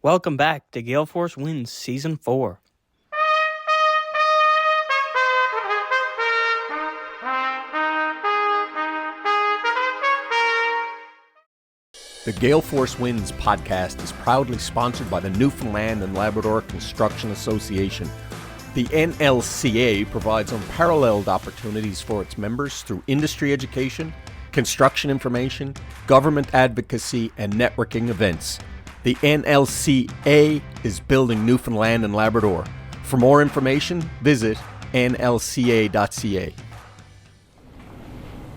Welcome back to Gale Force Wins Season 4. The Gale Force Wins podcast is proudly sponsored by the Newfoundland and Labrador Construction Association. The NLCA provides unparalleled opportunities for its members through industry education, construction information, government advocacy, and networking events. The NLCA is building Newfoundland and Labrador. For more information, visit nlca.ca.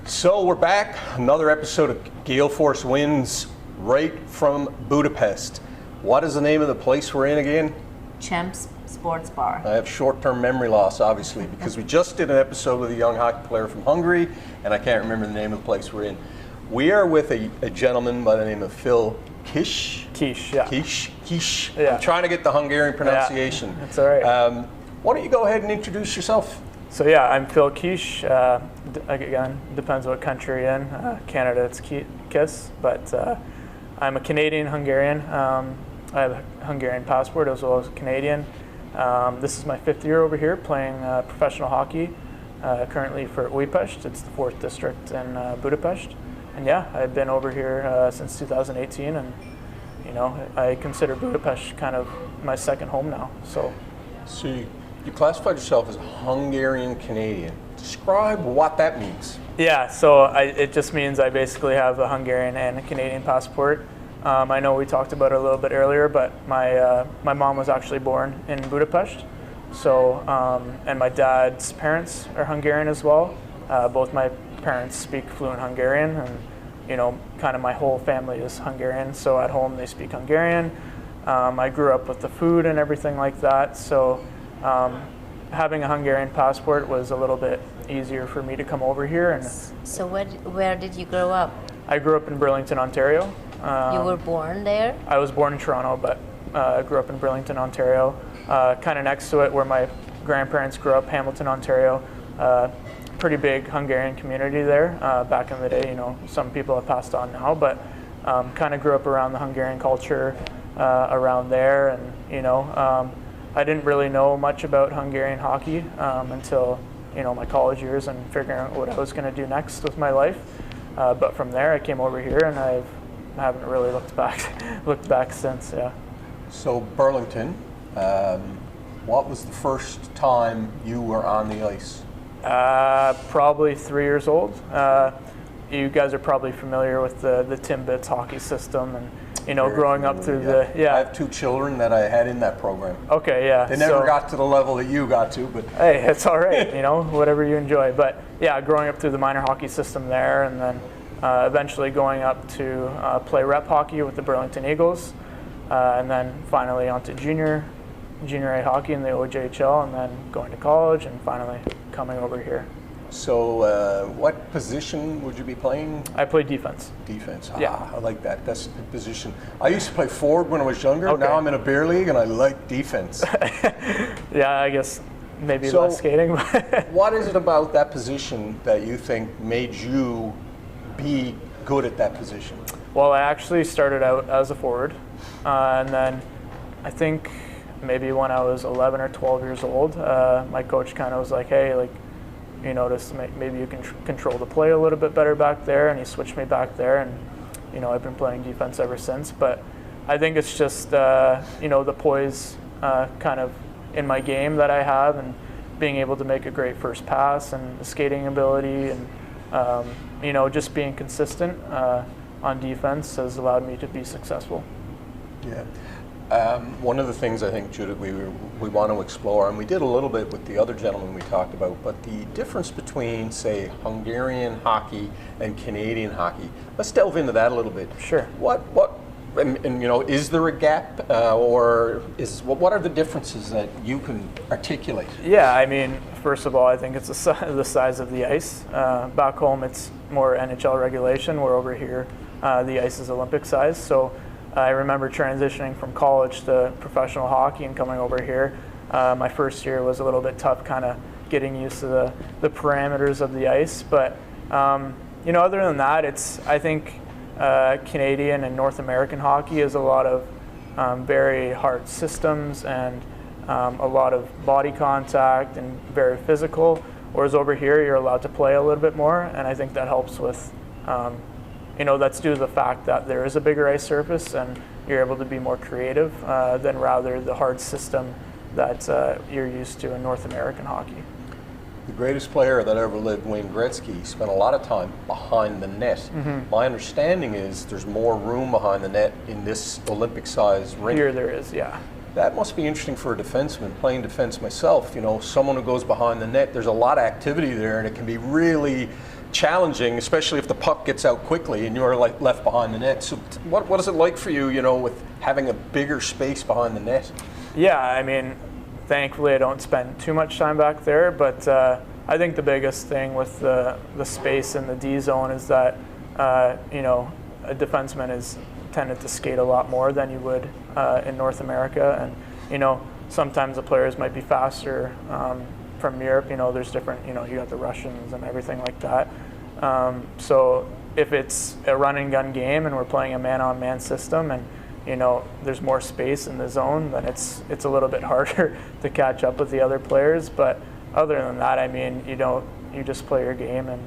So we're back, another episode of Gale Force Wins right from Budapest. What is the name of the place we're in again? Champs Sports Bar. I have short-term memory loss, obviously, because we just did an episode with a young hockey player from Hungary, and I can't remember the name of the place we're in. We are with a gentleman by the name of Phil Kish. Quiche, yeah. Quiche. Yeah. I'm trying to get the Hungarian pronunciation. Yeah, that's all right. Why don't you go ahead and introduce yourself? So yeah, I'm Phil Quiche. Again, depends what country you're in. Canada, it's Kiss, but I'm a Canadian-Hungarian. I have a Hungarian passport as well as a Canadian. This is my 5th year over here playing professional hockey, currently for Újpest. It's the 4th district in Budapest. And yeah, I've been over here since 2018, and you know, I consider Budapest kind of my second home now. So You classified yourself as a Hungarian-Canadian. Describe what that means. yeah, so it just means I basically have a Hungarian and a Canadian passport. I know we talked about it a little bit earlier, but my mom was actually born in Budapest. So, and my dad's parents are Hungarian as well. Both my parents speak fluent Hungarian, and you know, kind of my whole family is Hungarian. So at home they speak Hungarian. I grew up with the food and everything like that. So having a Hungarian passport was a little bit easier for me to come over here. And So where did you grow up? I grew up in Burlington, Ontario. You were born there? I was born in Toronto, but I grew up in Burlington, Ontario. Kind of next to it where my grandparents grew up, Hamilton, Ontario. Pretty big Hungarian community there back in the day. You know, some people have passed on now, but kind of grew up around the Hungarian culture around there. And, you know, I didn't really know much about Hungarian hockey until, you know, my college years and figuring out what I was going to do next with my life. But from there, I came over here, and I haven't really looked back since. Yeah. So Burlington, what was the first time you were on the ice? Probably 3 years old. You guys are probably familiar with the Timbits hockey system, and you know, growing up through I have 2 children that I had in that program. Okay, yeah. They never got to the level that you got to, but hey, it's all right. You know, whatever you enjoy. But yeah, growing up through the minor hockey system there, and then eventually going up to play rep hockey with the Burlington Eagles, and then finally onto junior A hockey in the OJHL, and then going to college, and finally coming over here. So what position would you be playing? I play defense. Defense. Yeah. I like that. That's a good position. I used to play forward when I was younger. Okay. Now I'm in a beer league, and I like defense. Yeah, I guess maybe So- less skating. What is it about that position that you think made you be good at that position? Well, I actually started out as a forward, and then I think maybe when I was 11 or 12 years old, my coach kind of was like, hey, like, you notice maybe you can control the play a little bit better back there, and he switched me back there, and you know, I've been playing defense ever since. But I think it's just you know, the poise kind of in my game that I have, and being able to make a great first pass, and the skating ability, and you know, just being consistent on defense has allowed me to be successful. Yeah. One of the things I think, Judith, we want to explore, and we did a little bit with the other gentleman we talked about, but the difference between, say, Hungarian hockey and Canadian hockey. Let's delve into that a little bit. Sure. And you know, is there a gap, or what are the differences that you can articulate? Yeah, I mean, first of all, I think it's the size of the ice. Back home, it's more NHL regulation, where over here, the ice is Olympic size. So I remember transitioning from college to professional hockey and coming over here. My first year was a little bit tough, kind of getting used to the parameters of the ice. But you know, other than that, I think Canadian and North American hockey is a lot of very hard systems and a lot of body contact and very physical. Whereas over here, you're allowed to play a little bit more, and I think that helps with, that's due to the fact that there is a bigger ice surface and you're able to be more creative than rather the hard system that you're used to in North American hockey. The greatest player that ever lived, Wayne Gretzky, spent a lot of time behind the net. Mm-hmm. My understanding is there's more room behind the net in this Olympic-sized rink. Here there is, yeah. That must be interesting for a defenseman, playing defense myself. Someone who goes behind the net, there's a lot of activity there, and it can be really challenging, especially if the puck gets out quickly and you're left behind the net. So what is it like for you, with having a bigger space behind the net? Yeah, I mean, thankfully I don't spend too much time back there, but I think the biggest thing with the space in the D zone is that, a defenseman is tended to skate a lot more than you would in North America, and sometimes the players might be faster from Europe. There's different, you got the Russians and everything like that. So if it's a run and gun game and we're playing a man-on-man system, and there's more space in the zone, then it's a little bit harder to catch up with the other players. But other than that, I mean, you just play your game and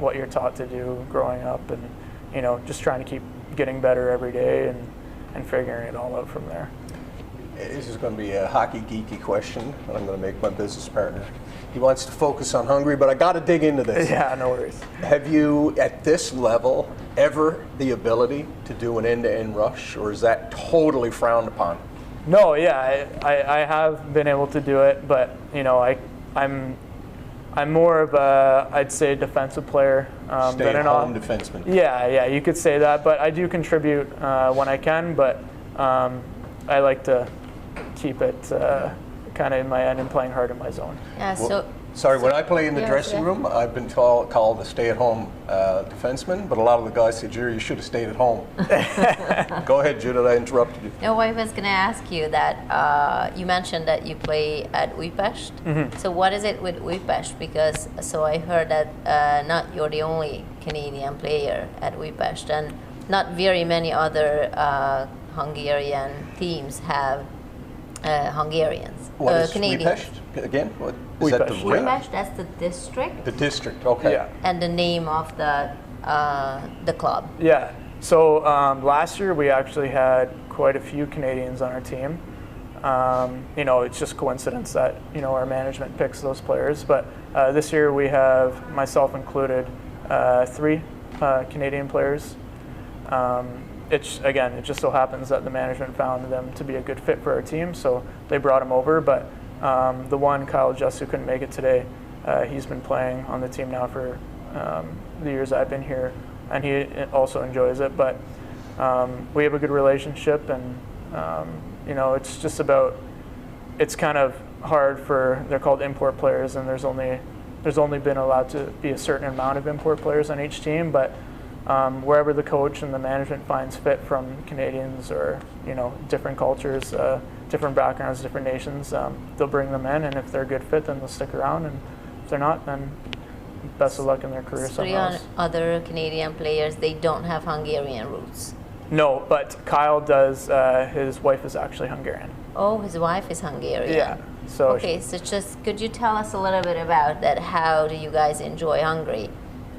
what you're taught to do growing up, and just trying to keep getting better every day and figuring it all out from there. This is going to be a hockey geeky question that I'm going to make my business partner. He wants to focus on Hungary, but I got to dig into this. Yeah, no worries. Have you, at this level, ever the ability to do an end-to-end rush, or is that totally frowned upon? No, yeah, I have been able to do it, but I'm more of a, I'd say, defensive player than an home defenseman. Yeah, you could say that, but I do contribute when I can, but I like to keep it kind of in my end and playing hard in my zone. Yeah, When I play in the dressing room, I've been called a stay-at-home defenseman, but a lot of the guys say, Jerry, you should have stayed at home. Go ahead, Judith, I interrupted you. No, I was going to ask you that you mentioned that you play at Budapest. Mm-hmm. So what is it with Budapest? Because I heard that not you're the only Canadian player at Budapest, and not very many other Hungarian teams have Hungarians. What is Canadians. Budapest again? What is that? The Budapest. ring? Budapest, that's the district. The district, okay. Yeah. And the name of the club. Yeah. So last year we actually had quite a few Canadians on our team. It's just coincidence that our management picks those players. But this year we have, myself included, 3 Canadian players. It just so happens that the management found them to be a good fit for our team, so they brought him over. But the one, Kyle Just, who couldn't make it today, he's been playing on the team now for the years I've been here, and he also enjoys it. But we have a good relationship, and it's just about, it's kind of hard for, they're called import players, and there's only been allowed to be a certain amount of import players on each team, but wherever the coach and the management finds fit from Canadians or different cultures, different backgrounds, different nations, they'll bring them in, and if they're a good fit, then they'll stick around, and if they're not, then best of luck in their career somewhere else. Other Canadian players, they don't have Hungarian roots. No, but Kyle does. His wife is actually Hungarian. Oh, his wife is Hungarian. Yeah. So okay, so just could you tell us a little bit about that? How do you guys enjoy Hungary?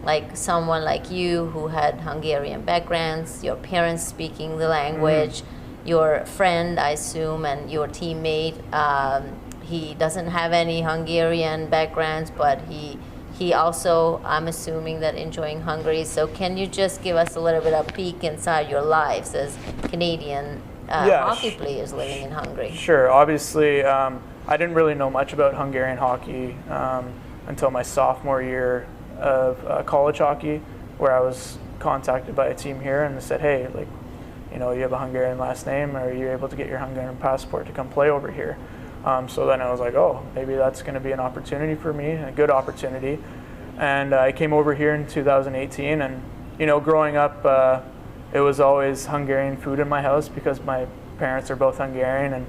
Like someone like you who had Hungarian backgrounds, your parents speaking the language, your friend, I assume, and your teammate, he doesn't have any Hungarian backgrounds, but he also, I'm assuming, that enjoying Hungary. So can you just give us a little bit of a peek inside your lives as Canadian hockey players living in Hungary? Sure. Obviously, I didn't really know much about Hungarian hockey until my sophomore year of college hockey, where I was contacted by a team here and they said, hey, you have a Hungarian last name, are you able to get your Hungarian passport to come play over here? So then I was like, oh, maybe that's going to be an opportunity for me, a good opportunity. And I came over here in 2018, and growing up, it was always Hungarian food in my house because my parents are both Hungarian, and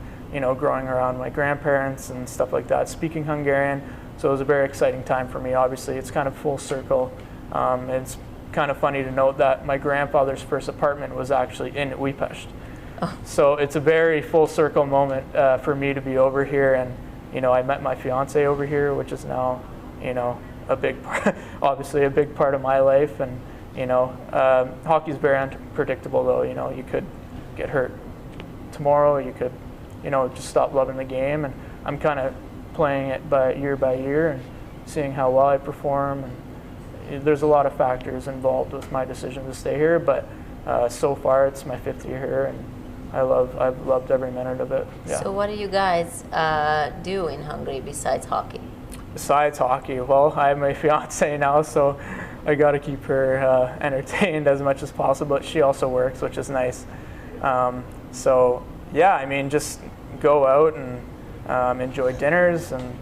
growing around my grandparents and stuff like that, speaking Hungarian. So it was a very exciting time for me. Obviously, it's kind of full circle. It's kind of funny to note that my grandfather's first apartment was actually in Budapest. So it's a very full circle moment for me to be over here, and I met my fiance over here, which is now a big part, obviously a big part of my life. And hockey's very unpredictable, though. You could get hurt tomorrow, you could just stop loving the game, and I'm kind of playing it by year and seeing how well I perform. And there's a lot of factors involved with my decision to stay here, but so far it's my 5th year here, and I've loved every minute of it. Yeah. So what do you guys do in Hungary besides hockey? Besides hockey, well, I have my fiance now, so I got to keep her entertained as much as possible. But she also works, which is nice. So yeah, I mean, just go out and enjoy dinners, and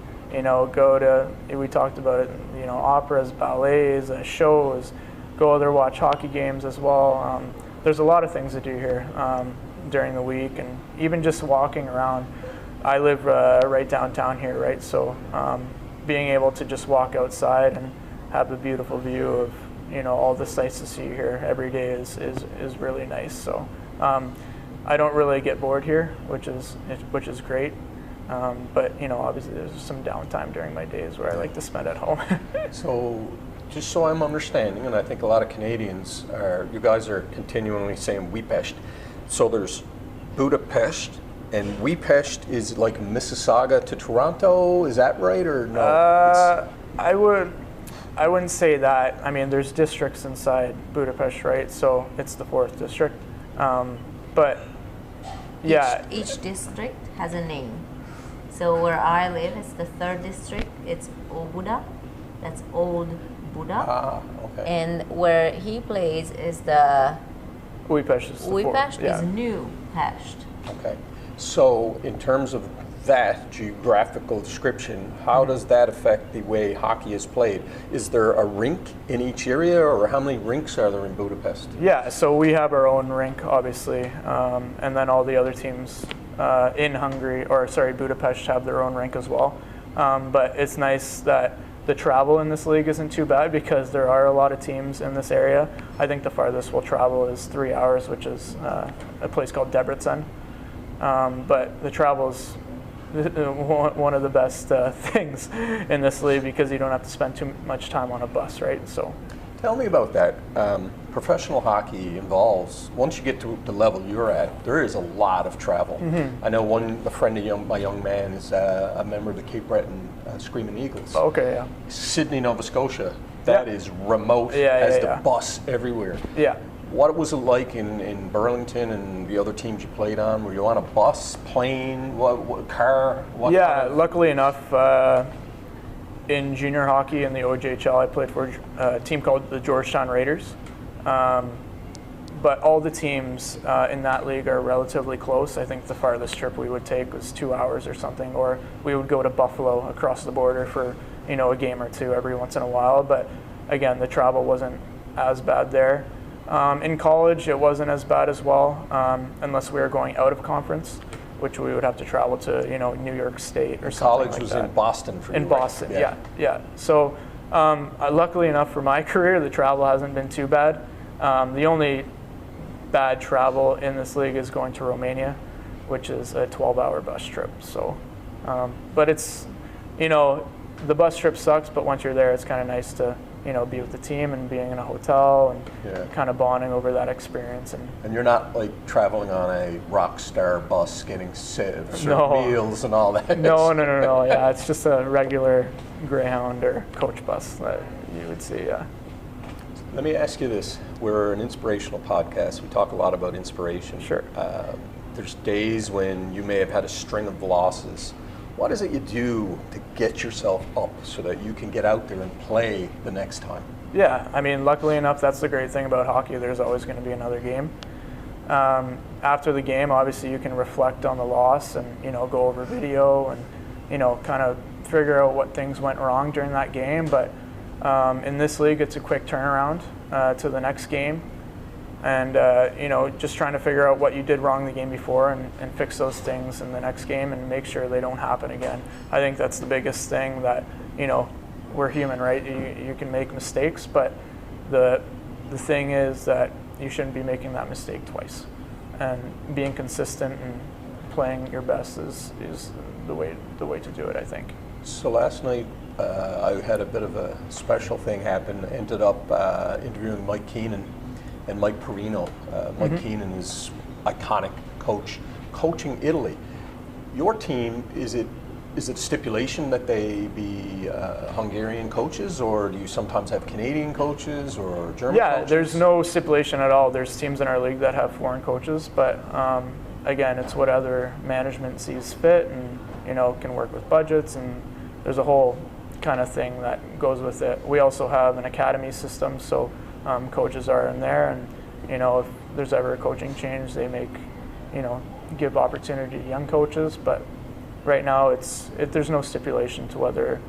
go to, we talked about it, operas, ballets, shows, go out there, watch hockey games as well. There's a lot of things to do here during the week, and even just walking around. I live right downtown here, right? So being able to just walk outside and have a beautiful view of all the sights to see here every day is really nice. So I don't really get bored here, which is great. But obviously there's some downtime during my days where I like to spend at home. So, just so I'm understanding, and I think a lot of Canadians you guys are continually saying Budapest. So there's Budapest, and Budapest is like Mississauga to Toronto. Is that right, or no? I wouldn't say that. I mean, there's districts inside Budapest, right? So it's the 4th district. But yeah, Each district has a name. So where I live, it's the 3rd district. It's Óbuda. That's Old Buda. Okay. And where he plays is the Budapest is the 4th. Budapest Yeah. is New Pest. Okay. So, in terms of that geographical description, how does that affect the way hockey is played? Is there a rink in each area, or how many rinks are there in Budapest? Yeah, so we have our own rink, obviously, and then all the other teams in Budapest have their own rink as well. But it's nice that the travel in this league isn't too bad, because there are a lot of teams in this area. I think the farthest we'll travel is 3 hours, which is a place called Debrecen. But the travel is one of the best things in this league, because you don't have to spend too much time on a bus, right? So, Tell me about that. Professional hockey involves, once you get to the level you're at, there is a lot of travel. Mm-hmm. I know a friend of my young man is a member of the Cape Breton Screaming Eagles. okay, yeah. Sydney, Nova Scotia, that Yeah. is remote as the bus everywhere. Yeah. What was it like in Burlington and the other teams you played on? Were you on a bus, plane, what car? What Yeah, kind of- luckily enough, in junior hockey in the OJHL, I played for a team called the Georgetown Raiders. But all the teams in that league are relatively close. I think the farthest trip we would take was 2 hours or something, or we would go to Buffalo across the border for a game or two every once in a while. But again, the travel wasn't as bad there. In college, it wasn't as bad as well, unless we were going out of conference, which we would have to travel to, New York State or something College like was that. in Boston for you, In right? Boston, yeah. So luckily enough for my career, the travel hasn't been too bad. The only bad travel in this league is going to Romania, which is a 12-hour bus trip. So, but it's, the bus trip sucks, but once you're there, it's kind of nice to, be with the team and being in a hotel and kind of bonding over that experience. And you're not like traveling on a rock star bus getting served No. meals and all that. no. Yeah, it's just a regular Greyhound or coach bus that you would see. Yeah. Let me ask you this. We're an inspirational podcast. We talk a lot about inspiration. Sure. There's days when you may have had a string of losses. What is it you do to get yourself up so that you can get out there and play the next time? Yeah, I mean, luckily enough, that's the great thing about hockey. There's always going to be another game. After the game, obviously, you can reflect on the loss and, go over video and, kind of figure out what things went wrong during that game. But in this league, it's a quick turnaround to the next game. And, just trying to figure out what you did wrong the game before and fix those things in the next game and make sure they don't happen again. I think that's the biggest thing that, we're human, right? You can make mistakes, but the thing is that you shouldn't be making that mistake twice. and being consistent and playing your best is the way to do it, I think. So last night I had a bit of a special thing happen. Ended up interviewing Mike Keenan and Mike Perino. Mike Keenan is iconic coach, coaching Italy. Your team, is it stipulation that they be Hungarian coaches, or do you sometimes have Canadian coaches or German coaches? Yeah, there's no stipulation at all. There's teams in our league that have foreign coaches, but again, it's what other management sees fit, and can work with budgets, and there's a whole kind of thing that goes with it. We also have an academy system, so coaches are in there, and if there's ever a coaching change, they make give opportunity to young coaches, but right now there's no stipulation to whether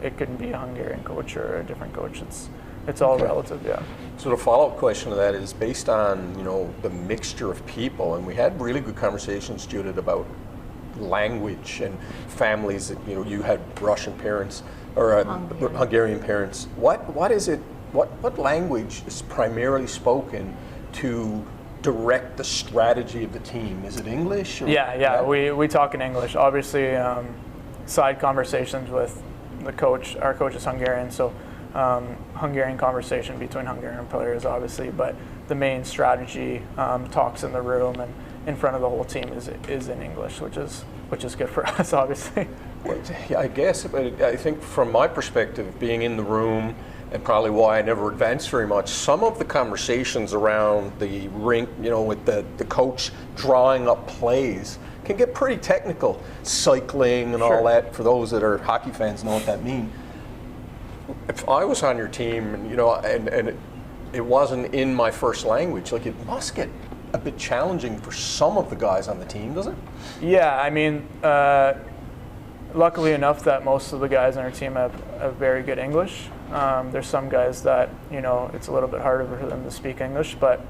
it couldn't be a Hungarian coach or a different coach. It's all relative, yeah. So the follow-up question to that is based on the mixture of people, and we had really good conversations, Judith, about language and families. That you had Russian parents or Hungarian parents. What is it? What language is primarily spoken to direct the strategy of the team? Is it English? Or yeah. We talk in English. Obviously, side conversations with the coach. Our coach is Hungarian, so Hungarian conversation between Hungarian players, obviously. But the main strategy talks in the room and in front of the whole team is in English, which is good for us, obviously. Well, I guess, but I think from my perspective, being in the room, and probably why I never advanced very much, some of the conversations around the rink, with the coach drawing up plays, can get pretty technical. Cycling and all that, for those that are hockey fans know what that means. If I was on your team, and it wasn't in my first language, like, it must get a bit challenging for some of the guys on the team, doesn't it? Yeah, I mean, luckily enough that most of the guys on our team have very good English. There's some guys that it's a little bit harder for them to speak English, but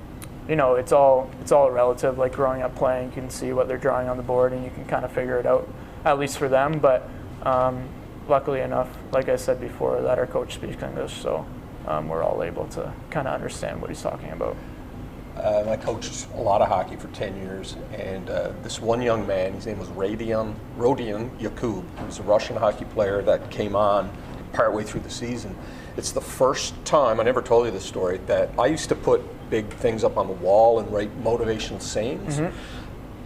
it's all relative. Like growing up playing, you can see what they're drawing on the board, and you can kind of figure it out, at least for them. But luckily enough, like I said before, that our coach speaks English, so we're all able to kind of understand what he's talking about. I coached a lot of hockey for 10 years, and this one young man, his name was Rodion Yakub. He was a Russian hockey player that came on partway through the season. It's the first time, I never told you this story, that I used to put big things up on the wall and write motivational sayings.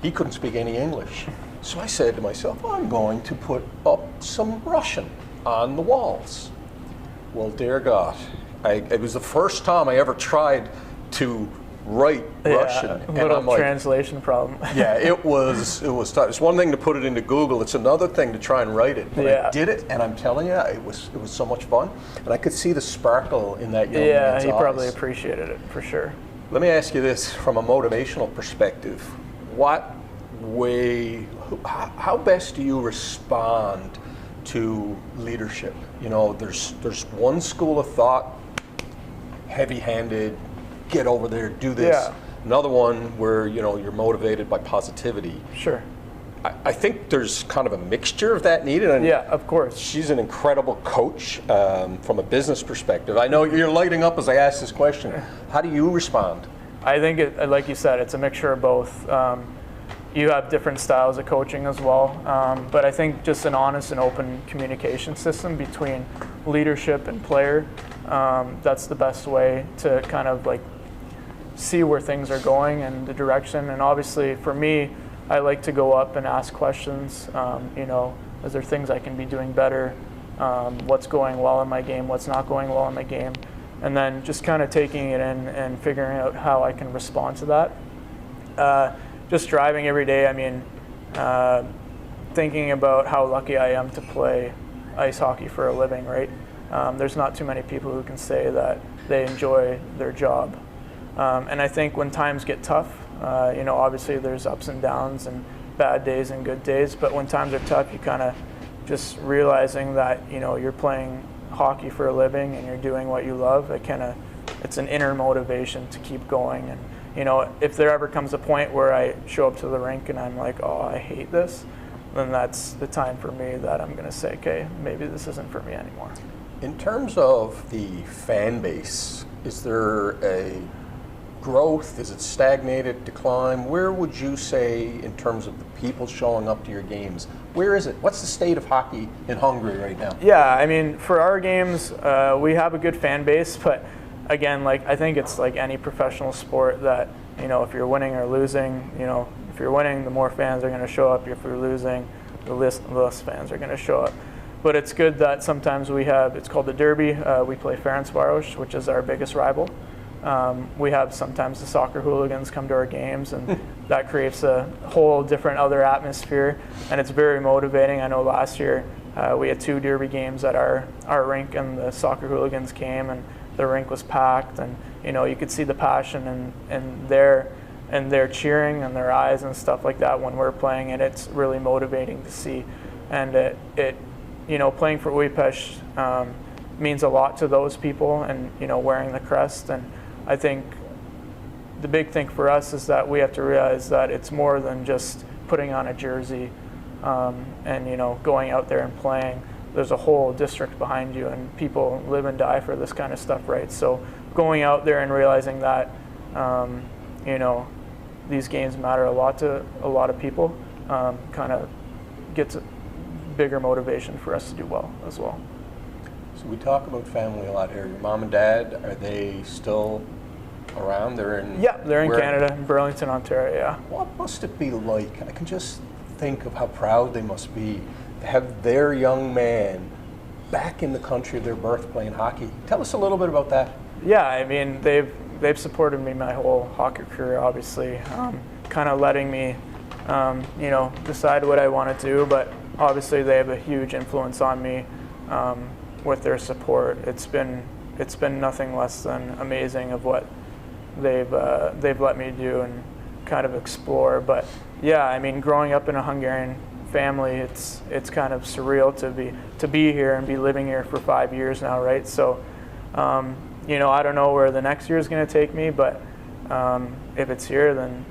He couldn't speak any English. So I said to myself, I'm going to put up some Russian on the walls. Well, dear God, it was the first time I ever tried to write Russian. A little translation problem. Yeah, it was tough. It's one thing to put it into Google, it's another thing to try and write it. But I did it, and I'm telling you, it was so much fun. And I could see the sparkle in that young man's eyes. Yeah, he probably appreciated it, for sure. Let me ask you this, from a motivational perspective, how best do you respond to leadership? There's one school of thought, heavy-handed, get over there, do this. Yeah. Another one where you're motivated by positivity. Sure. I think there's kind of a mixture of that needed. And yeah, of course. She's an incredible coach from a business perspective. I know you're lighting up as I ask this question. How do you respond? I think, like you said, it's a mixture of both. You have different styles of coaching as well, but I think just an honest and open communication system between leadership and player, that's the best way to kind of like see where things are going and the direction. And obviously for me, I like to go up and ask questions. Is there things I can be doing better? What's going well in my game? What's not going well in my game? And then just kind of taking it in and figuring out how I can respond to that. Just driving every day, I mean, thinking about how lucky I am to play ice hockey for a living, right? There's not too many people who can say that they enjoy their job. And I think when times get tough, obviously there's ups and downs and bad days and good days, but when times are tough, you kind of just realizing that, you're playing hockey for a living and you're doing what you love, it's an inner motivation to keep going. And, if there ever comes a point where I show up to the rink and I'm like, oh, I hate this, then that's the time for me that I'm going to say, okay, maybe this isn't for me anymore. In terms of the fan base, is there a growth? Is it stagnated, decline? Where would you say, in terms of the people showing up to your games, where is it? What's the state of hockey in Hungary right now? Yeah, I mean, for our games, we have a good fan base, but again, like, I think it's like any professional sport that, you know, if you're winning or losing, you know, if you're winning, the more fans are going to show up. If you're losing, the less fans are going to show up. But it's good that sometimes we have, it's called the Derby. We play Ferencváros, which is our biggest rival. We have sometimes the soccer hooligans come to our games, and that creates a whole different other atmosphere, and it's very motivating. I know last year we had 2 Derby games at our rink, and the soccer hooligans came, and the rink was packed, and you know, you could see the passion in their cheering and their eyes and stuff like that when we're playing, and it's really motivating to see. And it you know, playing for Budapest means a lot to those people, and you know, wearing the crest. And I think the big thing for us is that we have to realize that it's more than just putting on a jersey and you know, going out there and playing. There's a whole district behind you, and people live and die for this kind of stuff, right? So going out there and realizing that you know, these games matter a lot to a lot of people kind of gets a bigger motivation for us to do well as well. So we talk about family a lot here. Your mom and dad, are they still around? They're in Canada, in Burlington, Ontario, yeah. What must it be like? I can just think of how proud they must be to have their young man back in the country of their birth playing hockey. Tell us a little bit about that. Yeah, I mean, they've supported me my whole hockey career, obviously, kind of letting me you know, decide what I want to do, but obviously they have a huge influence on me with their support. It's been nothing less than amazing of what they've let me do and kind of explore. But yeah, I mean, growing up in a Hungarian family, it's kind of surreal to be here and be living here for 5 years now, right? So you know, I don't know where the next year is going to take me, but if it's here, then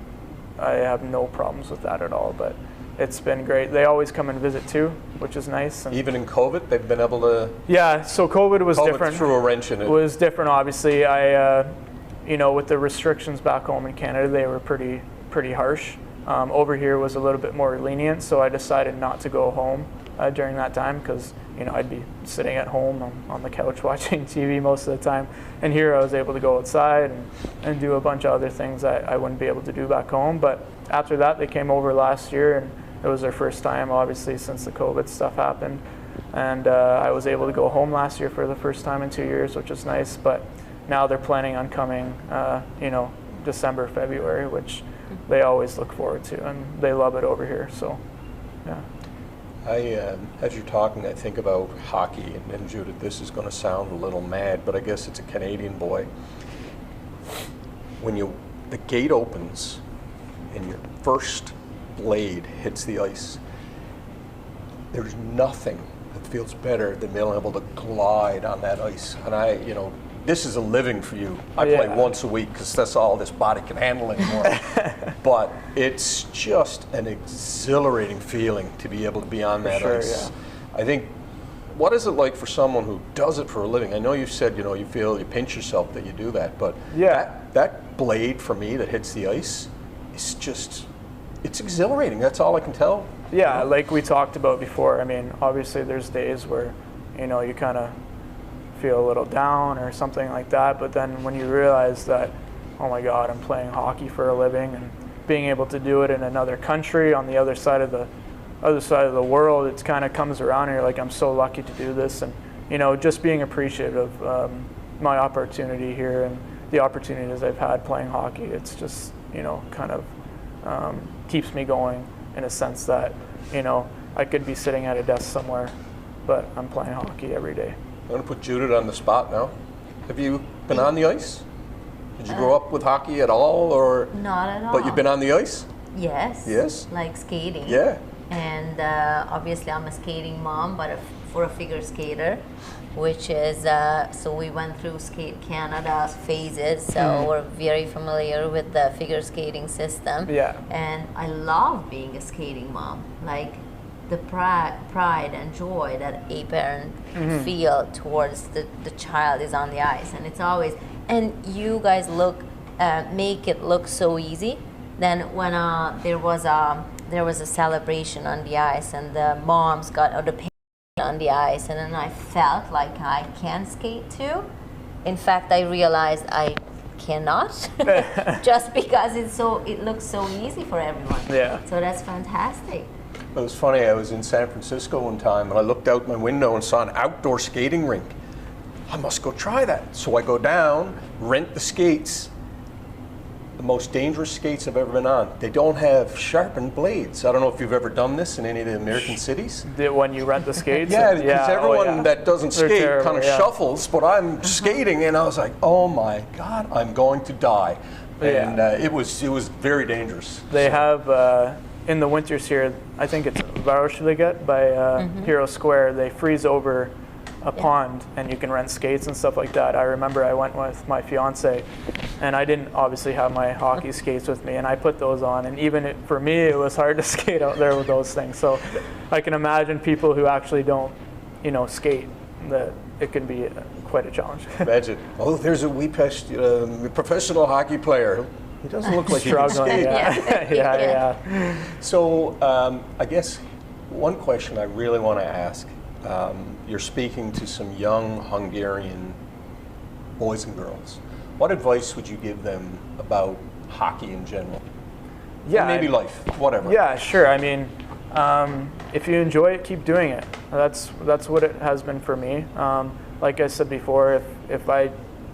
I have no problems with that at all. But it's been great. They always come and visit too, which is nice. And even in COVID, they've been able to. Yeah, so COVID was different. Threw a wrench in it. It was different, obviously. I, you know, with the restrictions back home in Canada, they were pretty harsh. Over here was a little bit more lenient, so I decided not to go home during that time because, you know, I'd be sitting at home on the couch watching TV most of the time. And here I was able to go outside and do a bunch of other things that I wouldn't be able to do back home. But after that, they came over last year, and it was their first time, obviously, since the COVID stuff happened. And I was able to go home last year for the first time in 2 years, which is nice. But now they're planning on coming, you know, December, February, which they always look forward to, and they love it over here. So, yeah. As you're talking, I think about hockey, and Judith, this is going to sound a little mad, but I guess it's a Canadian boy. When the gate opens and your first blade hits the ice, there's nothing that feels better than being able to glide on that ice. And you know, this is a living for you. I play once a week because that's all this body can handle anymore. But it's just an exhilarating feeling to be able to be on that ice. Yeah. I think, what is it like for someone who does it for a living? I know you said, you know, you pinch yourself that you do that, but that blade for me that hits the ice is just, it's exhilarating. That's all I can tell. Yeah, you know? Like we talked about before, I mean, obviously there's days where, you know, you kind of feel a little down or something like that, but then when you realize that, oh my God, I'm playing hockey for a living, and being able to do it in another country on the other side of the world, it kind of comes around and you're like, I'm so lucky to do this. And you know, just being appreciative of my opportunity here and the opportunities I've had playing hockey, it's just, you know, kind of keeps me going in a sense that, you know, I could be sitting at a desk somewhere, but I'm playing hockey every day. I'm going to put Judith on the spot now. Have you been on the ice? Did you grow up with hockey at all, or? Not at all. But you've been on the ice? Yes. Yes. Like skating. Yeah. And obviously I'm a skating mom, but for a figure skater, which is, so we went through Skate Canada's phases, so we're very familiar with the figure skating system. Yeah. And I love being a skating mom. Like, the pride and joy that a parent feel towards the child is on the ice, and it's always, and you guys look make it look so easy. Then when there was a celebration on the ice, and the moms got or the parents on the ice, and then I felt like I can skate too. In fact, I realized I cannot, just because it looks so easy for everyone. Yeah. So that's fantastic. It was funny, I was in San Francisco one time and I looked out my window and saw an outdoor skating rink. I must go try that. So I go down, rent the skates. The most dangerous skates I've ever been on. They don't have sharpened blades. I don't know if you've ever done this in any of the American cities. When you rent the skates? Yeah, because everyone that doesn't They're skate terrible, kind of shuffles, but I'm skating and I was like, oh my God, I'm going to die. And it was very dangerous. They have, in the winters here, I think it's Varosliget by Hero Square, they freeze over a pond and you can rent skates and stuff like that. I remember I went with my fiance and I didn't obviously have my hockey skates with me, and I put those on, and even for me it was hard to skate out there with those things. So I can imagine people who actually don't skate, that it can be quite a challenge. Imagine, oh, there's a wee professional hockey player. He doesn't look like he can skate. Yeah. So I guess one question I really want to ask, you're speaking to some young Hungarian boys and girls. What advice would you give them about hockey in general? Yeah, or maybe life, whatever. Yeah, sure. I mean, if you enjoy it, keep doing it. That's what it has been for me. Like I said before, if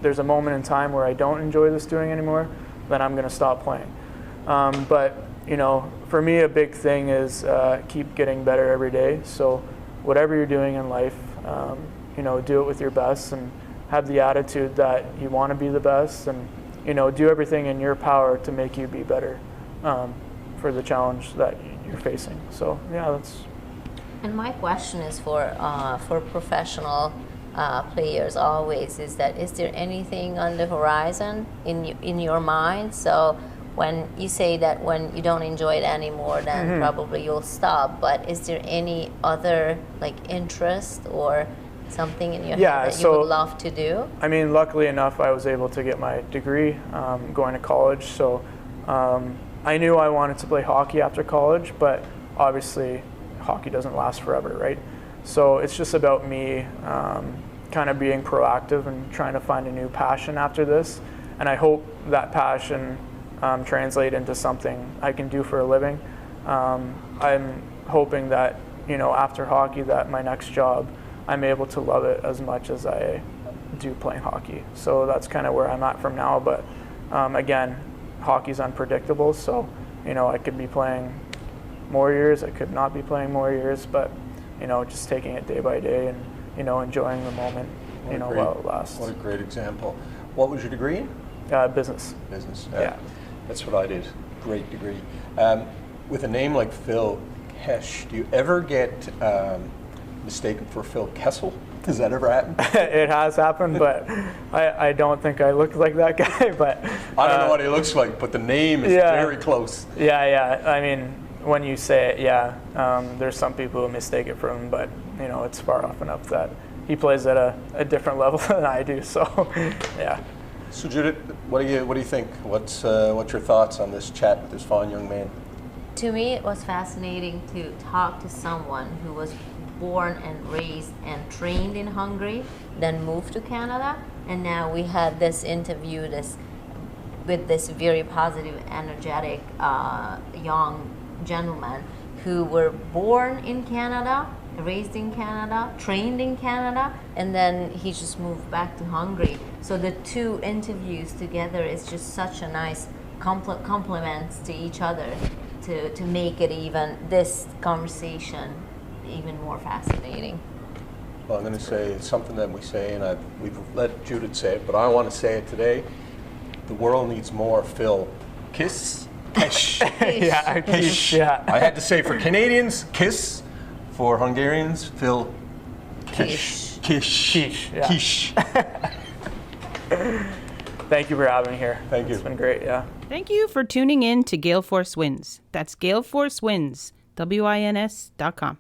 there's a moment in time where I don't enjoy this doing anymore, then I'm going to stop playing. But for me, a big thing is keep getting better every day. So whatever you're doing in life, do it with your best and have the attitude that you want to be the best, and do everything in your power to make you be better for the challenge that you're facing. So yeah, that's. And my question is for professional players always is there anything on the horizon in your mind? So when you say that when you don't enjoy it anymore, then probably you'll stop. But is there any other interest or something in your head that you would love to do? I mean, luckily enough, I was able to get my degree going to college. So I knew I wanted to play hockey after college, but obviously hockey doesn't last forever, right? So it's just about me kind of being proactive and trying to find a new passion after this. And I hope that passion translate into something I can do for a living. I'm hoping that, after hockey, that my next job, I'm able to love it as much as I do playing hockey. So that's kind of where I'm at from now. But again, hockey's unpredictable. So, I could be playing more years, I could not be playing more years, but, just taking it day by day and, enjoying the moment, while it lasts. What a great example. What was your degree in? Business. Business. Yeah. That's what I did. Great degree. With a name like Phil Kesh, do you ever get mistaken for Phil Kessel? Does that ever happen? It has happened, but I don't think I look like that guy. But I don't know what he looks like, but the name is very close. Yeah. I mean, when you say it, there's some people who mistake it for him, but it's far off enough that he plays at a different level than I do. So, yeah. So Judith, what do you think? What's your thoughts on this chat with this fine young man? To me, it was fascinating to talk to someone who was born and raised and trained in Hungary, then moved to Canada, and now we had this interview with this very positive, energetic young gentleman who were born in Canada, raised in Canada, trained in Canada, and then he just moved back to Hungary. So the two interviews together is just such a nice compliments to each other to make it this conversation even more fascinating. Well, I'm going to say something that we say, and we've let Judith say it, but I want to say it today. The world needs more Phil Kiss. Kish. Kish. Yeah. I had to say for Canadians, Kiss. For Hungarians, Phil Kish. Kish. Thank you for having me here. Thank you. It's been great, yeah. Thank you for tuning in to Gale Force Wins. That's Gale Force Wins, WINS.com.